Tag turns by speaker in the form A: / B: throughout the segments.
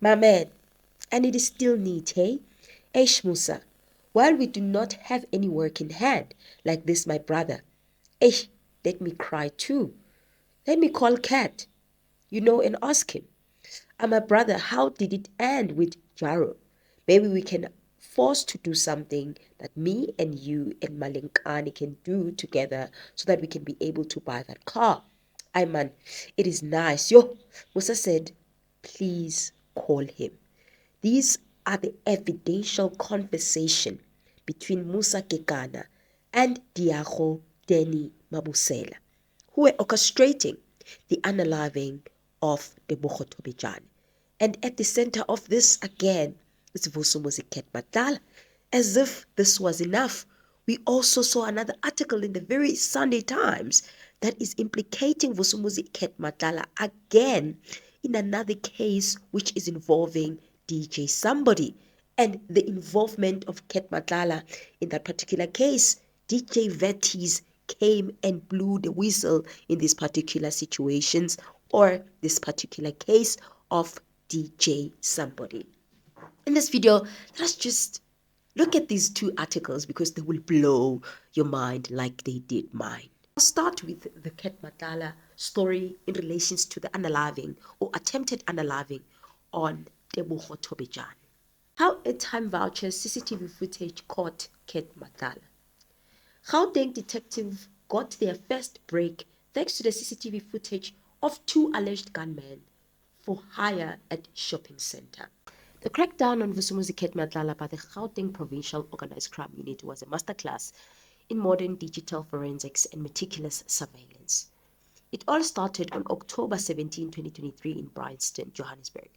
A: My man, and it is still neat, hey? Eish Musa, while we do not have any work in hand, like this my brother, eish, let me cry too. Let me call Cat, and ask him. My brother, how did it end with Jaro? Maybe we can force to do something that me and you and Malinkani can do together so that we can be able to buy that car. Man, it is nice. Yo, Musa said, please call him. These are the evidential conversation between Musa Kekana and Diago Denny Mabusela, who were orchestrating the unaliving of Tebogo Thobejane. And at the center of this again is Vusimuzi Cat Matlala. As if this was enough, we also saw another article in the very Sunday Times that is implicating Vusimuzi Cat Matlala again in another case which is involving DJ Sumbody. And the involvement of Cat Matlala in that particular case, DJ Vetties came and blew the whistle in these particular situations or this particular case of DJ Sumbody. In this video, let us just look at these two articles because they will blow your mind like they did mine. I'll start with the Cat Matlala story in relation to the unaliving or attempted unaliving on Tebogo Thobejane. How a time voucher CCTV footage caught Cat Matlala. Gauteng detective got their first break thanks to the CCTV footage of two alleged gunmen for hire at shopping center. The crackdown on Vusimuzi Cat Matlala by the Gauteng Provincial Organized Crime Unit was a masterclass in modern digital forensics and meticulous surveillance. It all started on October 17, 2023 in Bryanston, Johannesburg,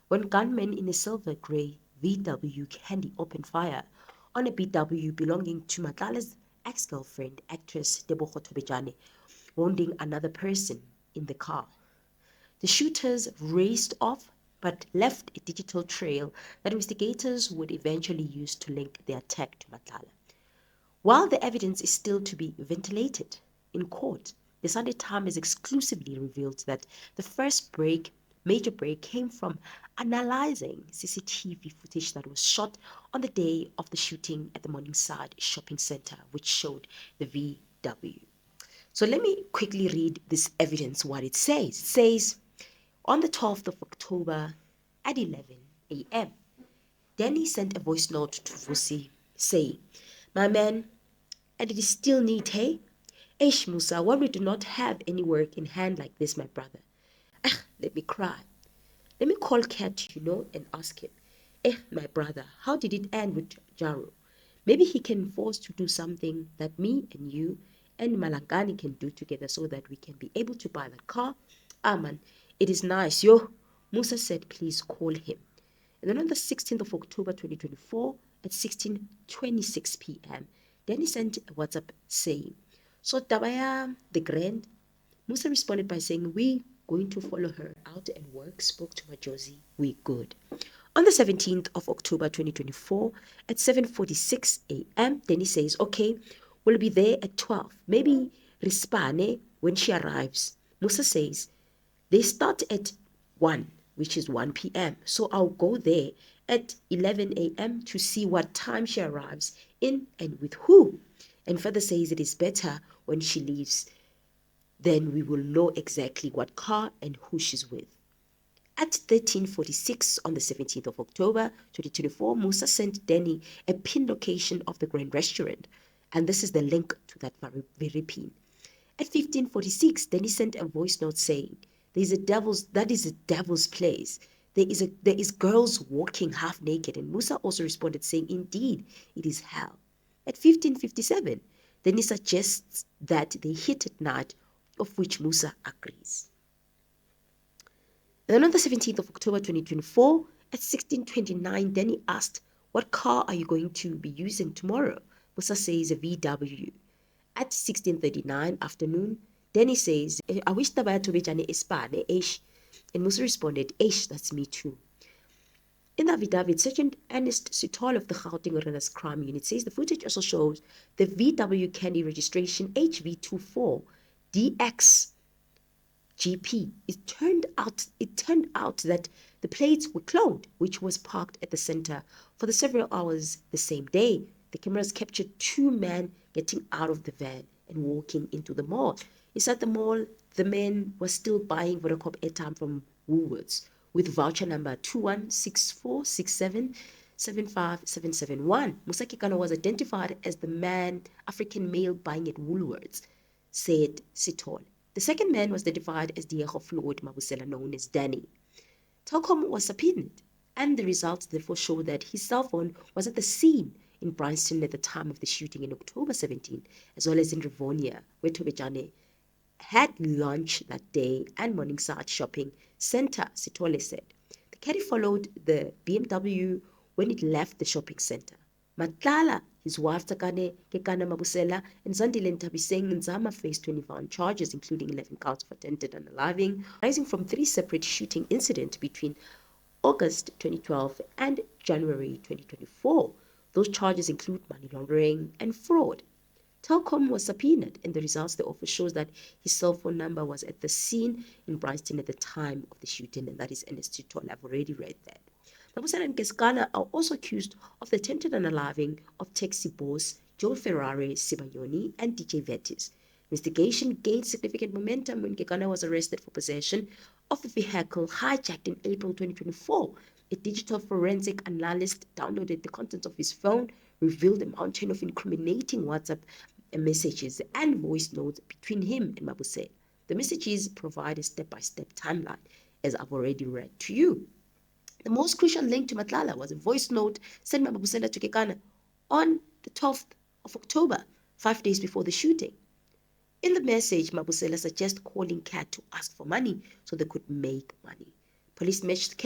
A: when gunmen in a silver-grey VW Candy opened fire on a BW belonging to Matlala's ex-girlfriend, actress Tebogo Thobejane, wounding another person in the car. The shooters raced off but left a digital trail that investigators would eventually use to link the attack to Matlala. While the evidence is still to be ventilated in court, the Sunday Times exclusively revealed that the first major break came from analyzing CCTV footage that was shot on the day of the shooting at the Morningside shopping center, which showed the VW. So let me quickly read this evidence, what it says. It says, on the 12th of October at 11 a.m., Danny sent a voice note to Vusi saying, my man, and it is still neat, hey? Eish Musa, while we do not have any work in hand like this, my brother. Let me cry. Let me call Cat, and ask him. My brother, how did it end with Jaro? Maybe he can force to do something that me and you and Malangani can do together so that we can be able to buy that car. Man, it is nice, yo. Musa said, please call him. And then on the 16th of October 2024 at 16:26 p.m., Danny sent a WhatsApp saying, so Tabaya the Grand. Musa responded by saying, we going to follow her out and work, spoke to Majosi, we good. On the 17th of October 2024 at 7:46 a.m., Danny says, okay, we'll be there at 12. Maybe Rispane when she arrives. Musa says, they start at 1, which is 1 p.m. So I'll go there at 11 a.m. to see what time she arrives in and with who. And further says it is better when she leaves. Then we will know exactly what car and who she's with. At 13:46 on the 17th of October 2024, Musa sent Danny a pin location of the Grand Restaurant. And this is the link to that very pin. At 15:46, Danny sent a voice note saying, that is a devil's place. There is girls walking half naked. And Musa also responded saying, indeed, it is hell. At 15:57, Danny suggests that they hit at night, of which Musa agrees. And then on the 17th of October 2024, at 16:29, Danny asked, what car are you going to be using tomorrow? Musa says a VW. At 16:39 afternoon, Danny says, I wish Tabaya Thobejane Espane, Eish. And Musa responded, Eish, that's me too. In the affidavit, Sergeant Ernest Sitol of the Gauteng Organized Crime Unit says the footage also shows the VW Candy registration HV24 DXGP. It turned out that The plates were cloned, which was parked at the center for the several hours the same day. The cameras captured two men getting out of the van and walking into the mall. Inside the mall, the men were still buying Vodacom airtime from Woolworths with voucher number 216467775771. Musa Kekana was identified as the man, African male buying at Woolworths, said Sitol. The second man was identified as Diego Floyd Mabusela, known as Danny. Telkom was subpoenaed, and the results therefore show that his cell phone was at the scene in Bryanston at the time of the shooting in October 17, as well as in Rivonia, where Thobejane had lunch that day, and Morningside Shopping Centre, Sitole said. The caddy followed the BMW when it left the shopping centre. Matlala, his wife Takane Kekana Mabusela, and Zandile Ntabiseng Nzama faced 21 charges, including 11 counts of attempted unaliving, rising from 3 separate shooting incidents between August 2012 and January 2024. Those charges include money laundering and fraud. Telkom was subpoenaed, and the results the offer shows that his cell phone number was at the scene in Bryanston at the time of the shooting, and that is Ernest Tutol. I've already read that. Mabusela and Keskana are also accused of the attempted unaliving of taxi boss Joe Ferrari Sibanyoni and DJ Vetis. Investigation gained significant momentum when Kekana was arrested for possession of a vehicle hijacked in April 2024. A digital forensic analyst downloaded the contents of his phone, revealed a mountain of incriminating WhatsApp messages and voice notes between him and Mabusela. The messages provide a step-by-step timeline, as I've already read to you. The most crucial link to Matlala was a voice note sent by Mabusela to Kekana on the 12th of October, 5 days before the shooting. In the message, Mabusela suggests calling Cat to ask for money so they could make money. Police matched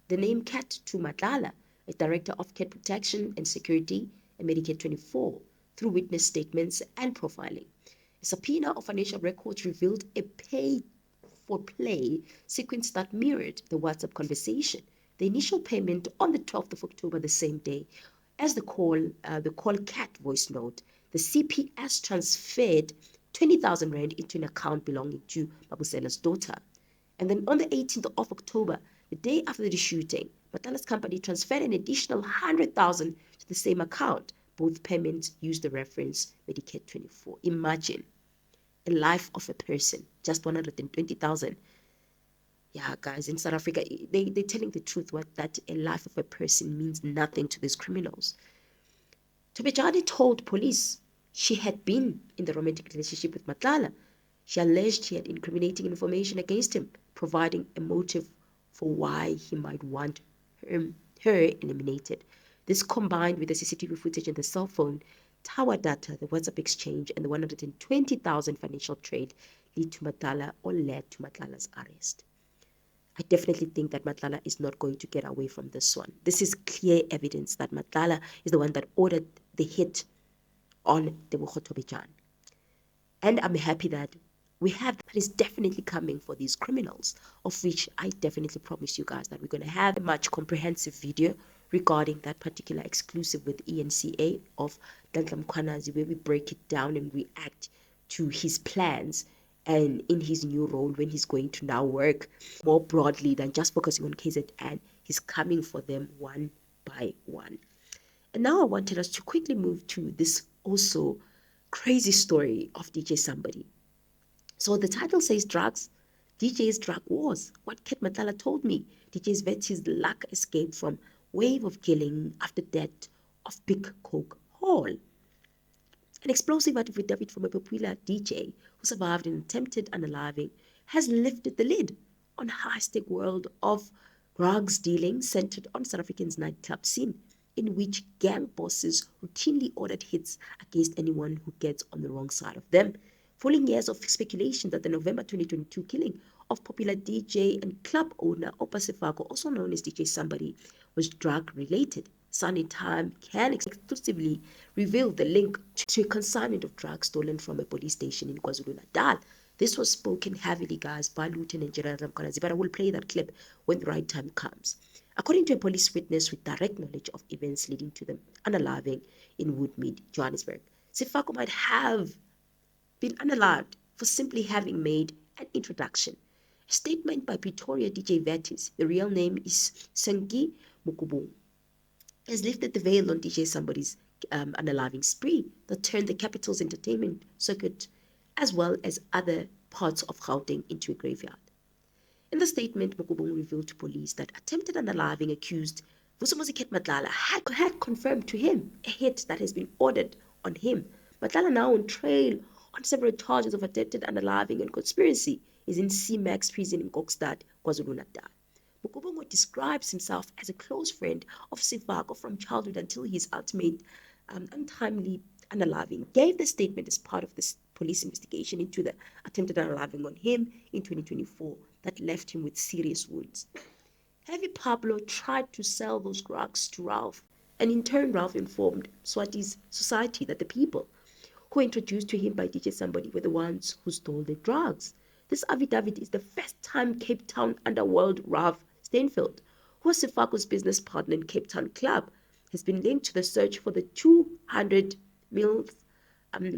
A: the name Cat to Matlala, a director of Cat Protection and Security and Medicare 24, through witness statements and profiling. A subpoena of financial records revealed a pay-for-play sequence that mirrored the WhatsApp conversation. The initial payment on the 12th of October, the same day as the call Cat voice note, the CPS transferred 20,000 rand into an account belonging to Mabusela's daughter. And then on the 18th of October, the day after the shooting, Matlala's company transferred an additional 100,000 to the same account. Both payments used the reference Medicare 24. Imagine a life of a person, just 120,000. Yeah, guys, in South Africa, they're telling the truth, that a life of a person means nothing to these criminals. Thobejane told police she had been in the romantic relationship with Matlala. She alleged he had incriminating information against him, providing a motive for why he might want her eliminated. This, combined with the CCTV footage and the cell phone tower data, the WhatsApp exchange, and the 120,000 financial trade, led to Matlala's arrest. I definitely think that Matlala is not going to get away from this one. This is clear evidence that Matlala is the one that ordered the hit on Tebogo Thobejane. And I'm happy that we have that is definitely coming for these criminals, of which I definitely promise you guys that we're going to have a much comprehensive video regarding that particular exclusive with ENCA of Dantla Mkhwanazi, where we break it down and react to his plans and in his new role when he's going to now work more broadly than just focusing on KZN. He's coming for them one by one. And now I wanted us to quickly move to this also crazy story of DJ Sumbody. So the title says drugs, DJ's drug wars. What Cat Matlala told me. DJ's Vetis luck escape from wave of killing after death of Big Coke Hall. An explosive affidavit from a popular DJ who survived an attempted unaliving has lifted the lid on high-stake world of drugs dealing centered on South Africa's nightclub scene, in which gang bosses routinely ordered hits against anyone who gets on the wrong side of them. Following years of speculation that the November 2022 killing of popular DJ and club owner Oupa Sefoka, also known as DJ Sumbody, was drug-related, Sunny Time can exclusively reveal the link to a consignment of drugs stolen from a police station in KwaZulu-Natal. This was spoken heavily, guys, by Lieutenant General Mkhwanazi, but I will play that clip when the right time comes. According to a police witness with direct knowledge of events leading to the unaliving in Woodmead, Johannesburg, Sefoka might have been unalived for simply having made an introduction. Statement by Pretoria DJ Vettis, the real name is Sengi Mukubung, has lifted the veil on DJ Sumbody's unaliving spree that turned the capital's entertainment circuit as well as other parts of Gauteng into a graveyard. In the statement, Mukubung revealed to police that attempted unaliving accused Vusimuzi Cat Matlala had confirmed to him a hit that has been ordered on him. Matlala, now on trail on several charges of attempted unaliving and conspiracy, is in C-Max prison in Kokstad, KwaZulu-Natal. Mukubung describes himself as a close friend of Sefoka from childhood until his ultimate untimely unaliving. Gave the statement as part of this police investigation into the attempted unaliving on him in 2024 that left him with serious wounds. Heavy Pablo tried to sell those drugs to Ralph, and in turn Ralph informed Mswazi society that the people who were introduced to him by DJ Sumbody were the ones who stole the drugs. This affidavit is the first time Cape Town underworld Ralph Steinfeld, who was Sefoka's business partner in Cape Town Club, has been linked to the search for the 200 mils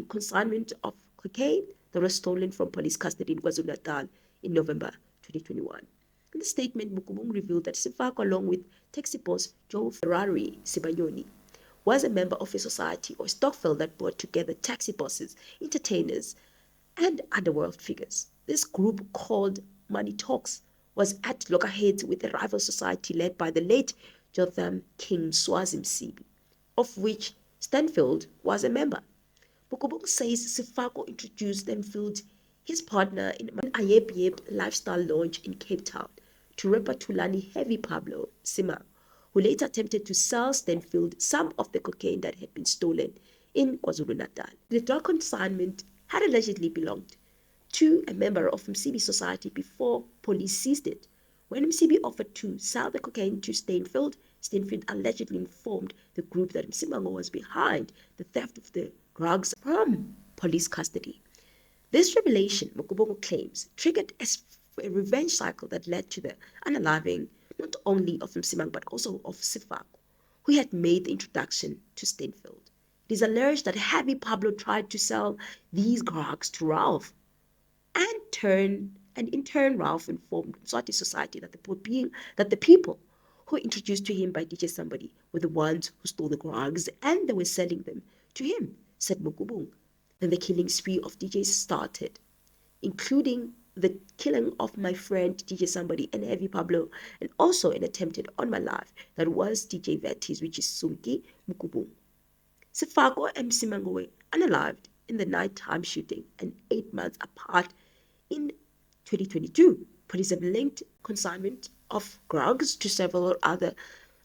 A: consignment of cocaine that was stolen from police custody in KwaZulu-Natal in November 2021. In the statement, Mukubung revealed that Sefoka, along with taxi boss Joe Ferrari Sibanyoni, was a member of a society or stokvel that brought together taxi bosses, entertainers, and underworld figures. This group, called Money Talks, was at loggerheads with a rival society led by the late Jotham King Mswazi Msibi, of which Stanfield was a member. Mukubung says Sefoka introduced Stanfield, his partner, in an Ayeb lifestyle launch in Cape Town, to rapper Tulani Heavy Pablo Simang, who later attempted to sell Stanfield some of the cocaine that had been stolen in KwaZulu-Natal. The drug consignment had allegedly belonged to a member of Msibi society before police seized it. When Msibi offered to sell the cocaine to Stanfield allegedly informed the group that Msimango was behind the theft of the drugs from police custody. This revelation, Mukubung claims, triggered a revenge cycle that led to the unaliving not only of Msimang but also of Sefoka, who had made the introduction to Stanfield. It is alleged that Heavy Pablo tried to sell these drugs to Ralph, and in turn Ralph informed Mswati society that the people who were introduced to him by DJ Sumbody were the ones who stole the drugs and they were selling them to him, said Mukubung. Then the killing spree of DJs started, including the killing of my friend DJ Sumbody and Heavy Pablo, and also an attempted on my life that was DJ Vettis, which is Sunki Mukubung. Sefoka and Msimango were unalived in the nighttime shooting, and 8 months apart in 2022. Police have linked consignment of drugs to several other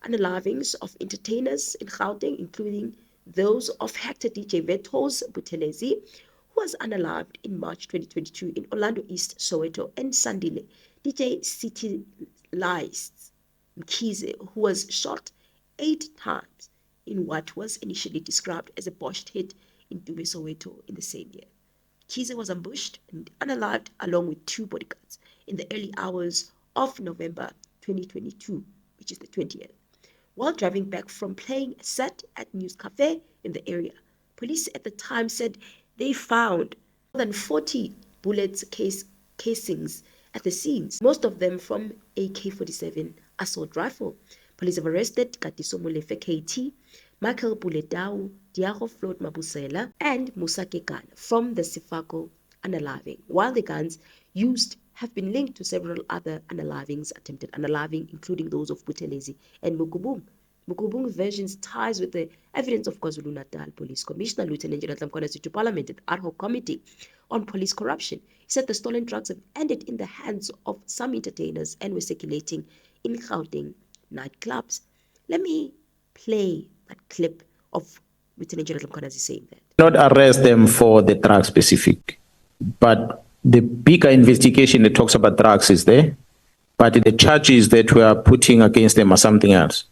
A: unalivings of entertainers in Gauteng, including those of Hector DJ Vettos Buthelezi, who was unalived in March 2022 in Orlando East, Soweto, and Sandile DJ City Lights Mkhize, who was shot 8 times in what was initially described as a botched hit in Dube, Soweto in the same year. Mkhize was ambushed and unalived along with 2 bodyguards in the early hours of November 2022, which is the 20th, while driving back from playing a set at News Cafe in the area. Police at the time said they found more than 40 bullets casings at the scenes, most of them from AK-47 assault rifle. Police have arrested Katiso Molefe KT, Michael Buletau, Diago Floyd Mabusela, and Musa Kekan from the Sefoka unaliving, while the guns used have been linked to several other unalivings, attempted unaliving, including those of Buthelezi and Mukubung. Mukubung's versions ties with the evidence of KwaZulu-Natal Police Commissioner Lieutenant General Mkhwanazi to Parliament at the ad hoc committee on police corruption. He said the stolen drugs have ended in the hands of some entertainers and were circulating in Gauteng nightclubs. Let me play that clip of Lieutenant General Mkhwanazi saying that.
B: Not arrest them for the drug specific, but the bigger investigation that talks about drugs is there, but the charges that we are putting against them are something else.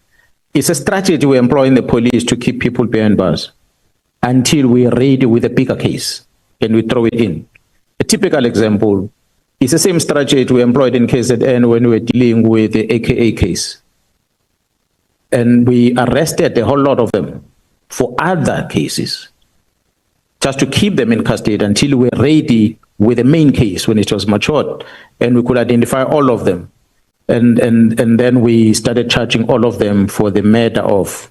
B: It's a strategy we employ in the police to keep people behind bars until we are ready with a bigger case and we throw it in. A typical example is the same strategy we employed in KZN when we were dealing with the AKA case. And we arrested a whole lot of them for other cases, just to keep them in custody until we're ready with the main case when it was matured, and we could identify all of them. And then we started charging all of them for the murder of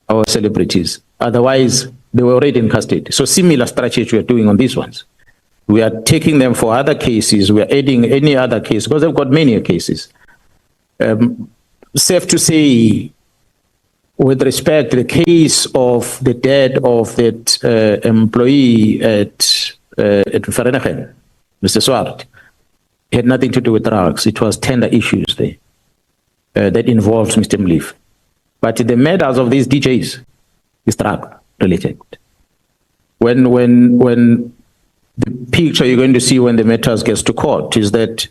B: our celebrities. Otherwise, they were already in custody. So similar strategy we are doing on these ones. We are taking them for other cases. We are adding any other case because they've got many cases. Safe to say, with respect to the case of the death of that employee at Vereeniging, Mr. Swart, it had nothing to do with drugs. It was tender issues there that involves Mr. Molefe. But the murders of these DJs is drug related. When the picture you're going to see when the matters gets to court is that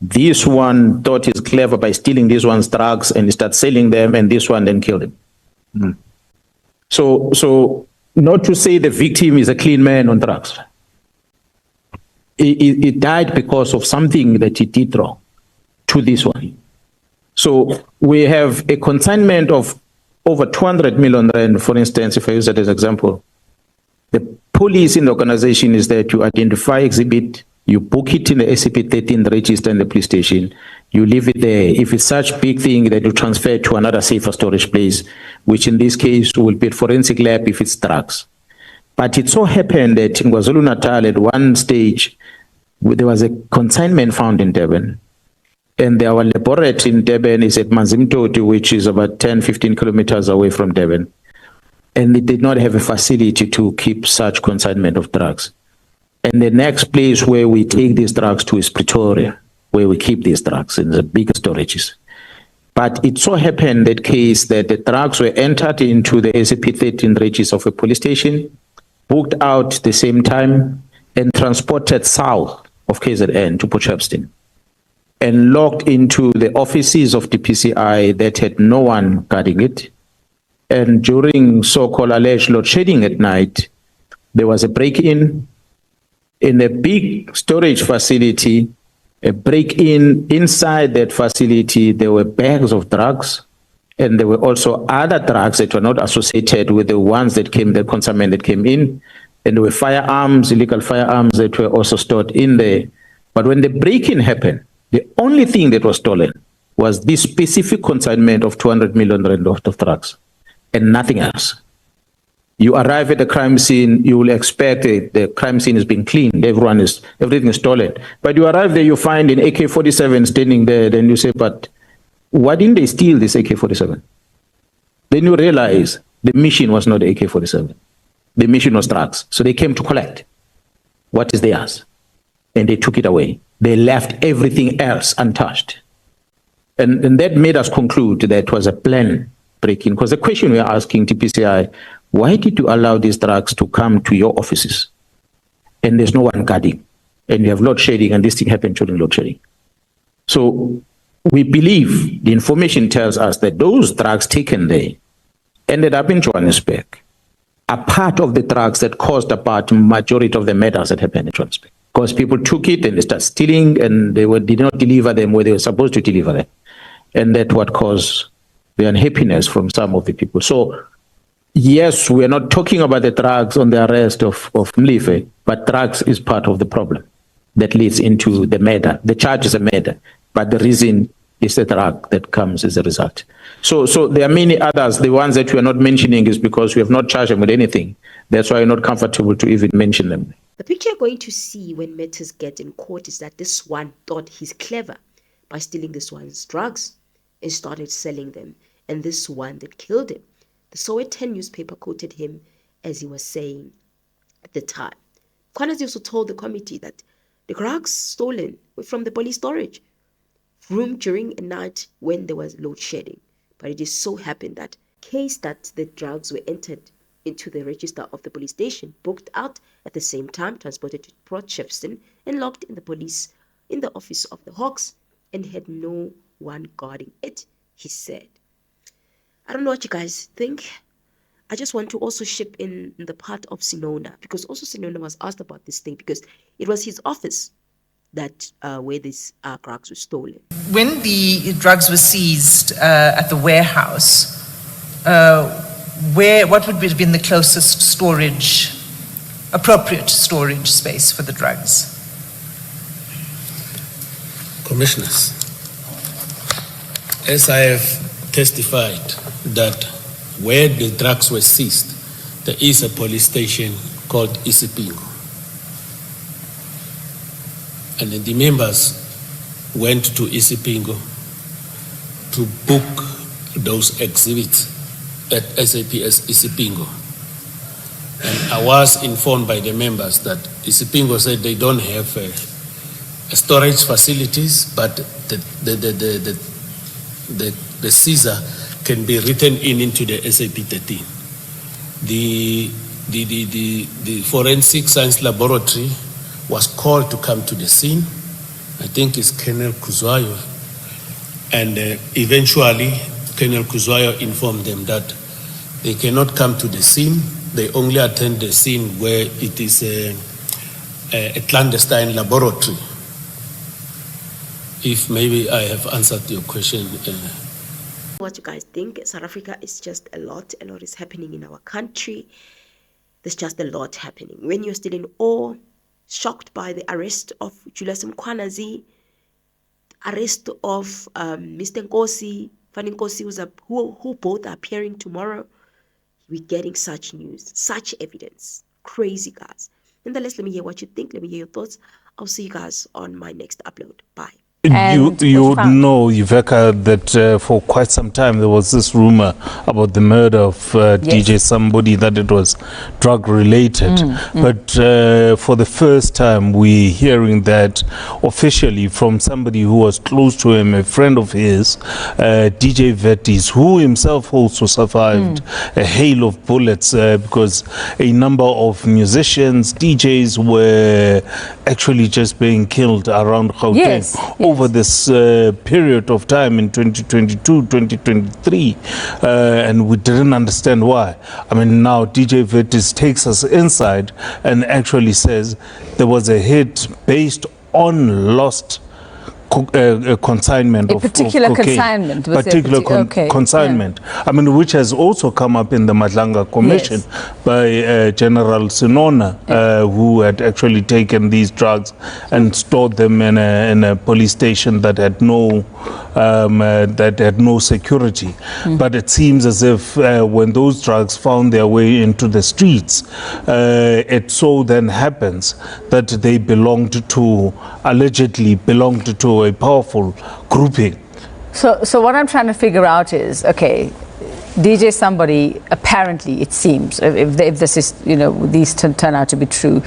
B: this one thought he's clever by stealing this one's drugs and he starts selling them, and this one then killed him. So not to say the victim is a clean man on drugs. He died because of something that he did wrong to this one. So we have a consignment of over 200 million rand, for instance, if I use that as an example. The police in the organization is there to identify exhibit, you book it in the SCP-13 register in the police station, you leave it there. If it's such big thing that you transfer it to another safer storage place, which in this case will be a forensic lab if it's drugs. But it so happened that in KwaZulu-Natal at one stage, there was a consignment found in Durban. And our laboratory in Durban is at Manzimtoti, which is about 10, 15 kilometers away from Durban. And they did not have a facility to keep such consignment of drugs. And the next place where we take these drugs to is Pretoria, where we keep these drugs in the bigger storages. But it so happened that case that the drugs were entered into the SCP-13 register of a police station, booked out the same time, and transported south of KZN to Potchefstroom, and locked into the offices of the PCI that had no one guarding it. And during so-called alleged load shedding at night, there was a break-in in a big storage facility. A break-in inside that facility, there were bags of drugs, and there were also other drugs that were not associated with the ones that came, the consignment that came in, and there were firearms, illegal firearms that were also stored in there. But when the break-in happened, the only thing that was stolen was this specific consignment of 200 million rand worth of drugs, and nothing else. You arrive at the crime scene, you will expect the crime scene is being cleaned, everything is stolen. But you arrive there, you find an AK-47 standing there, then you say, but why didn't they steal this AK-47? Then you realize the mission was not the AK-47. The mission was drugs. So they came to collect what is theirs, and they took it away. They left everything else untouched. And that made us conclude that it was a plan break-in. Because the question we are asking TPCI, why did you allow these drugs to come to your offices? And there's no one guarding. And you have load shedding, and this thing happened during load shedding. So we believe the information tells us that those drugs taken there ended up in Johannesburg are part of the drugs that caused about majority of the murders that happened in Johannesburg. Because people took it and they started stealing, and they did not deliver them where they were supposed to deliver them. And that's what caused the unhappiness from some of the people. So yes, we are not talking about the drugs on the arrest of Molefe, but drugs is part of the problem that leads into the murder. The charge is a murder, but the reason is the drug that comes as a result. So there are many others. The ones that we are not mentioning is because we have not charged them with anything. That's why we're not comfortable to even mention them.
A: The picture you're going to see when matters get in court is that this one thought he's clever by stealing this one's drugs and started selling them, and this one that killed him. The Sowetan newspaper quoted him as he was saying at the time. Kwanasi also told the committee that the drugs stolen were from the police storage room during a night when there was load shedding. But it just so happened that case that the drugs were entered into the register of the police station, booked out at the same time, transported to Potchefstroom, and locked in the police in the office of the Hawks, and had no one guarding it, he said. I don't know what you guys think. I just want to also ship in the part of Sinona, because also Sinona was asked about this thing, because it was his office that where these drugs were stolen.
C: When the drugs were seized at the warehouse, what would have been the closest appropriate storage space for the drugs?
D: Commissioners, as I have testified that where the drugs were seized, there is a police station called Isipingo. And the members went to Isipingo to book those exhibits at SAPS Isipingo. And I was informed by the members that Isipingo said they don't have storage facilities, but the seizure can be written into the SAP 13. The forensic science laboratory was called to come to the scene. I think it's Colonel Kuzwayo. And eventually, Colonel Kuzwayo informed them that they cannot come to the scene. They only attend the scene where it is a clandestine laboratory. If maybe I have answered your question.
A: What you guys think? South Africa is just a lot is happening in our country. There's just a lot happening. When you're still in awe, shocked by the arrest of Julius Mkhwanazi, arrest of Mr. Nkosi, Fanny Nkosi, who both are appearing tomorrow, we're getting such news, such evidence. Crazy, guys. Nonetheless, let me hear what you think. Let me hear your thoughts. I'll see you guys on my next upload. Bye.
E: You know, Yuveka, that for quite some time there was this rumor about the murder of DJ Sumbody, that it was drug related. But for the first time we're hearing that officially from somebody who was close to him, a friend of his, DJ Vetis, who himself also survived a hail of bullets because a number of musicians, DJs were actually just being killed around Gauteng over this period of time in 2022, 2023, and we didn't understand why. I mean, now DJ Vetis takes us inside and actually says there was a hit based on lost consignment
F: a particular consignment,
E: consignment. I mean, which has also come up in the Madlanga Commission by General Sinona, who had actually taken these drugs and stored them in a police station that had no security. But it seems as if when those drugs found their way into the streets, it so then happens that they allegedly belonged to a powerful grouping.
F: So what I'm trying to figure out is, okay, DJ Sumbody, apparently it seems, if this is, these turn out to be true,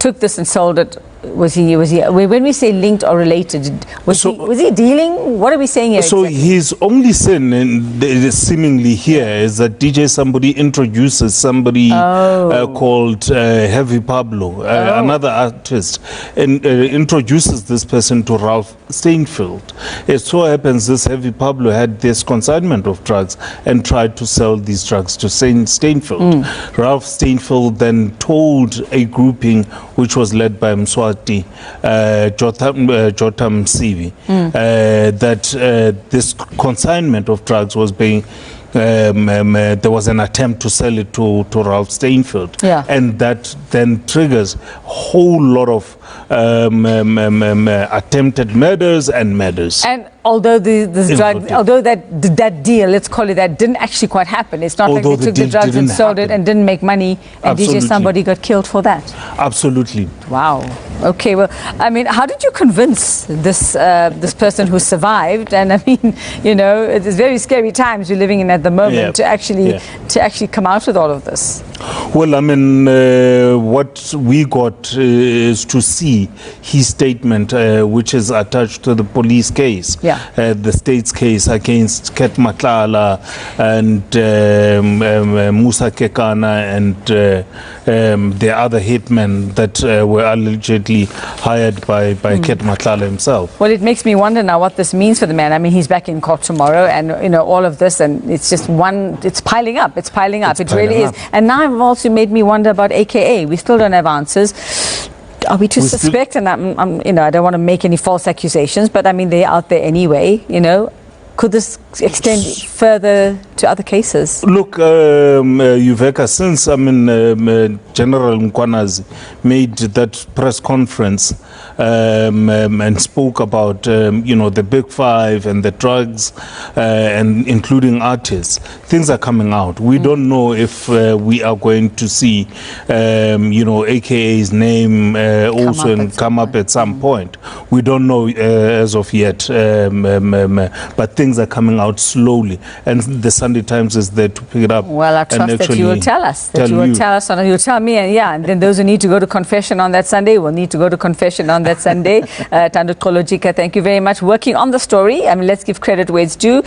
F: took this and sold it. Was he when we say linked or related, was he dealing? What are we saying here?
E: So exactly? His only sin seemingly here is that DJ Sumbody introduces somebody called Heavy Pablo, another artist, and introduces this person to Ralph Steinfeld. It so happens this Heavy Pablo had this consignment of drugs and tried to sell these drugs to Steinfeld. Ralph Steinfeld then told a grouping which was led by Mswazi Msibi that this consignment of drugs was being there was an attempt to sell it to Ralph Steinfeld, and that then triggers a whole lot of attempted murders and murders. And
F: although that deal, let's call it that, didn't actually quite happen. It's not like they took the drugs and sold it and didn't make money, and DJ Sumbody got killed for that.
E: Absolutely.
F: Wow. Okay. Well, I mean, how did you convince this person who survived? And I mean, it's very scary times we're living in at the moment to actually come out with all of this.
E: Well, I mean, what we got is to see his statement, which is attached to the police case, the state's case against Cat Matlala and Musa Kekana and the other hitmen that were allegedly hired by Cat Matlala himself.
F: Well, it makes me wonder now what this means for the man. I mean, he's back in court tomorrow, and all of this, and it's just it's piling up. It really is. And now it also made me wonder about AKA. We still don't have answers. Are we to suspect? And I'm I don't want to make any false accusations, but I mean, they're out there anyway. Could this extend further to other cases?
E: Look, Yuveka, since General Mkhwanazi made that press conference and spoke about, the big five and the drugs, and including artists. Things are coming out. We don't know if we are going to see, AKA's name also come up at some point. We don't know as of yet, but things are coming out slowly, and the Sunday Times is there to pick it up.
F: Well, I trust that you will tell us. That you will tell us, and you'll tell me, and then those who need to go to confession on that Sunday will need to go to confession on that Sunday. Tando Kolojika, thank you very much. Working on the story. I mean, let's give credit where it's due.